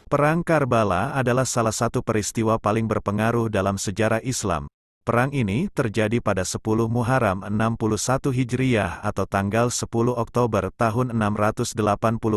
Perang Karbala adalah salah satu peristiwa paling berpengaruh dalam sejarah Islam. Perang ini terjadi pada 10 Muharram 61 Hijriyah atau tanggal 10 Oktober tahun 680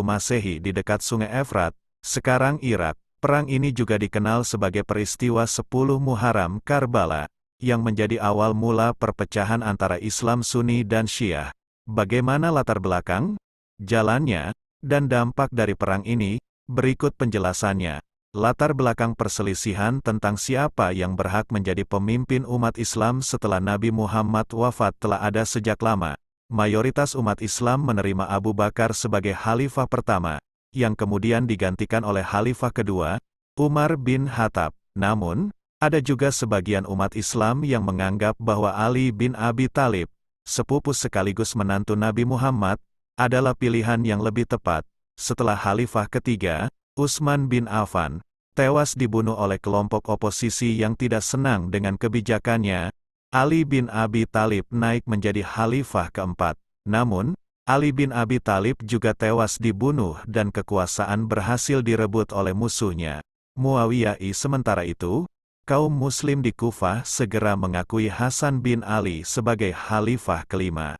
Masehi di dekat Sungai Efrat, sekarang Irak. Perang ini juga dikenal sebagai peristiwa 10 Muharram Karbala, yang menjadi awal mula perpecahan antara Islam Sunni dan Syiah. Bagaimana latar belakang, jalannya, dan dampak dari perang ini? Berikut penjelasannya. Latar belakang perselisihan tentang siapa yang berhak menjadi pemimpin umat Islam setelah Nabi Muhammad wafat telah ada sejak lama. Mayoritas umat Islam menerima Abu Bakar sebagai khalifah pertama, yang kemudian digantikan oleh khalifah kedua, Umar bin Khattab. Namun, ada juga sebagian umat Islam yang menganggap bahwa Ali bin Abi Thalib, sepupu sekaligus menantu Nabi Muhammad, adalah pilihan yang lebih tepat. Setelah khalifah ketiga, Utsman bin Affan, tewas dibunuh oleh kelompok oposisi yang tidak senang dengan kebijakannya, Ali bin Abi Thalib naik menjadi khalifah keempat. Namun, Ali bin Abi Thalib juga tewas dibunuh dan kekuasaan berhasil direbut oleh musuhnya, Muawiyah. Sementara itu, kaum muslim di Kufah segera mengakui Hasan bin Ali sebagai khalifah kelima.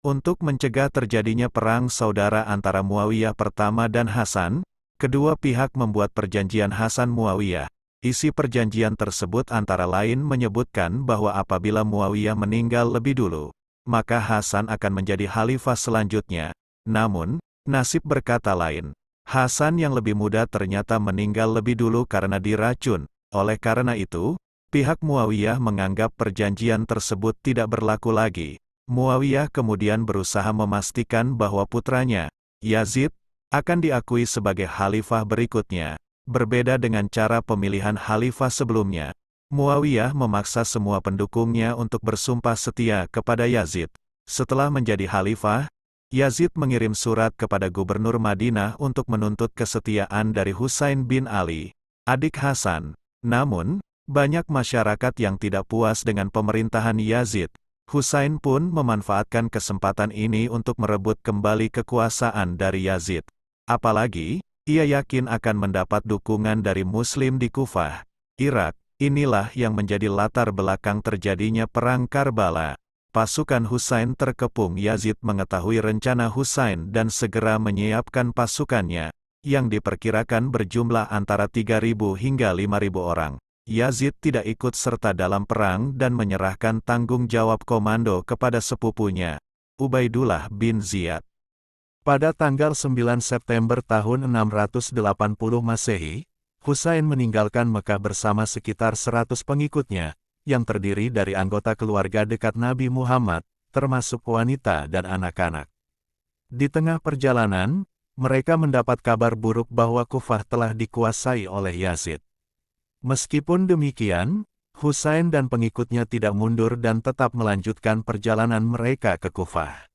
Untuk mencegah terjadinya perang saudara antara Muawiyah pertama dan Hasan, kedua pihak membuat perjanjian Hasan-Muawiyah. Isi perjanjian tersebut antara lain menyebutkan bahwa apabila Muawiyah meninggal lebih dulu, maka Hasan akan menjadi khalifah selanjutnya. Namun, nasib berkata lain. Hasan yang lebih muda ternyata meninggal lebih dulu karena diracun. Oleh karena itu, pihak Muawiyah menganggap perjanjian tersebut tidak berlaku lagi. Muawiyah kemudian berusaha memastikan bahwa putranya, Yazid, akan diakui sebagai khalifah berikutnya. Berbeda dengan cara pemilihan khalifah sebelumnya, Muawiyah memaksa semua pendukungnya untuk bersumpah setia kepada Yazid. Setelah menjadi khalifah, Yazid mengirim surat kepada gubernur Madinah untuk menuntut kesetiaan dari Husain bin Ali, adik Hasan. Namun, banyak masyarakat yang tidak puas dengan pemerintahan Yazid. Husain pun memanfaatkan kesempatan ini untuk merebut kembali kekuasaan dari Yazid. Apalagi, ia yakin akan mendapat dukungan dari Muslim di Kufah, Irak. Inilah yang menjadi latar belakang terjadinya Perang Karbala. Pasukan Husain terkepung. Yazid mengetahui rencana Husain dan segera menyiapkan pasukannya, yang diperkirakan berjumlah antara 3.000 hingga 5.000 orang. Yazid tidak ikut serta dalam perang dan menyerahkan tanggung jawab komando kepada sepupunya, Ubaidullah bin Ziyad. Pada tanggal 9 September tahun 680 Masehi, Husain meninggalkan Mekah bersama sekitar 100 pengikutnya, yang terdiri dari anggota keluarga dekat Nabi Muhammad, termasuk wanita dan anak-anak. Di tengah perjalanan, mereka mendapat kabar buruk bahwa Kufah telah dikuasai oleh Yazid. Meskipun demikian, Husain dan pengikutnya tidak mundur dan tetap melanjutkan perjalanan mereka ke Kufah.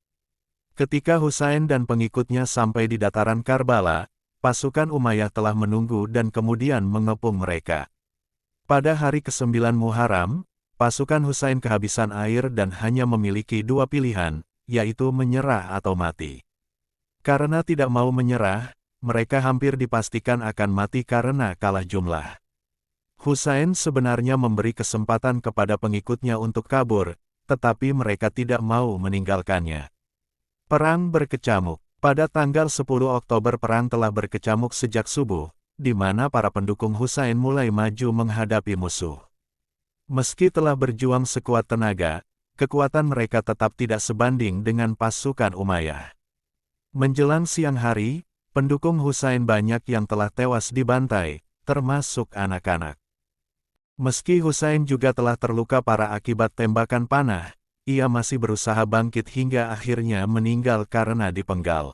Ketika Husain dan pengikutnya sampai di dataran Karbala, pasukan Umayyah telah menunggu dan kemudian mengepung mereka. Pada hari ke-9 Muharram, pasukan Husain kehabisan air dan hanya memiliki dua pilihan, yaitu menyerah atau mati. Karena tidak mau menyerah, mereka hampir dipastikan akan mati karena kalah jumlah. Husain sebenarnya memberi kesempatan kepada pengikutnya untuk kabur, tetapi mereka tidak mau meninggalkannya. Perang berkecamuk. Pada tanggal 10 Oktober perang telah berkecamuk sejak subuh, di mana para pendukung Husain mulai maju menghadapi musuh. Meski telah berjuang sekuat tenaga, kekuatan mereka tetap tidak sebanding dengan pasukan Umayyah. Menjelang siang hari, pendukung Husain banyak yang telah tewas dibantai, termasuk anak-anak. Meski Husain juga telah terluka parah akibat tembakan panah, ia masih berusaha bangkit hingga akhirnya meninggal karena dipenggal.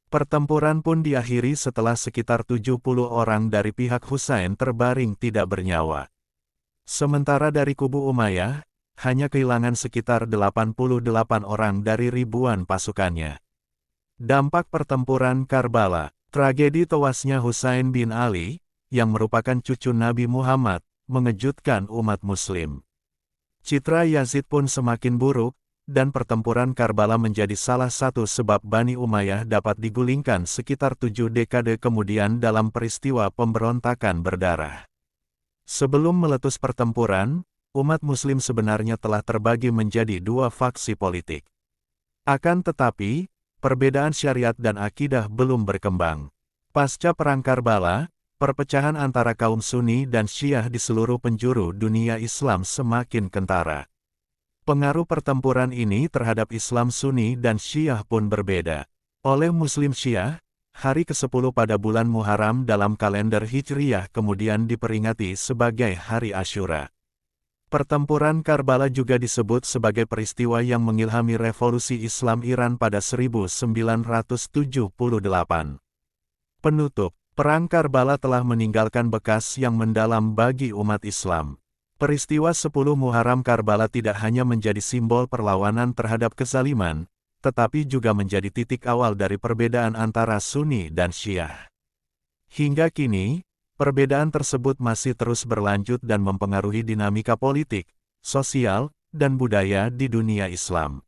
Pertempuran pun diakhiri setelah sekitar 70 orang dari pihak Husain terbaring tidak bernyawa. Sementara dari kubu Umayyah, hanya kehilangan sekitar 88 orang dari ribuan pasukannya. Dampak pertempuran Karbala. Tragedi tewasnya Husain bin Ali, yang merupakan cucu Nabi Muhammad, mengejutkan umat Muslim. Citra Yazid pun semakin buruk, dan pertempuran Karbala menjadi salah satu sebab Bani Umayyah dapat digulingkan sekitar 7 dekade kemudian dalam peristiwa pemberontakan berdarah. Sebelum meletus pertempuran, umat Muslim sebenarnya telah terbagi menjadi dua faksi politik. Akan tetapi, perbedaan syariat dan akidah belum berkembang. Pasca Perang Karbala, perpecahan antara kaum Sunni dan Syiah di seluruh penjuru dunia Islam semakin kentara. Pengaruh pertempuran ini terhadap Islam Sunni dan Syiah pun berbeda. Oleh Muslim Syiah, hari ke-10 pada bulan Muharram dalam kalender Hijriyah kemudian diperingati sebagai Hari Asyura. Pertempuran Karbala juga disebut sebagai peristiwa yang mengilhami revolusi Islam Iran pada 1978. Penutup, Perang Karbala telah meninggalkan bekas yang mendalam bagi umat Islam. Peristiwa 10 Muharram Karbala tidak hanya menjadi simbol perlawanan terhadap kezaliman, tetapi juga menjadi titik awal dari perbedaan antara Sunni dan Syiah. Hingga kini, perbedaan tersebut masih terus berlanjut dan mempengaruhi dinamika politik, sosial, dan budaya di dunia Islam.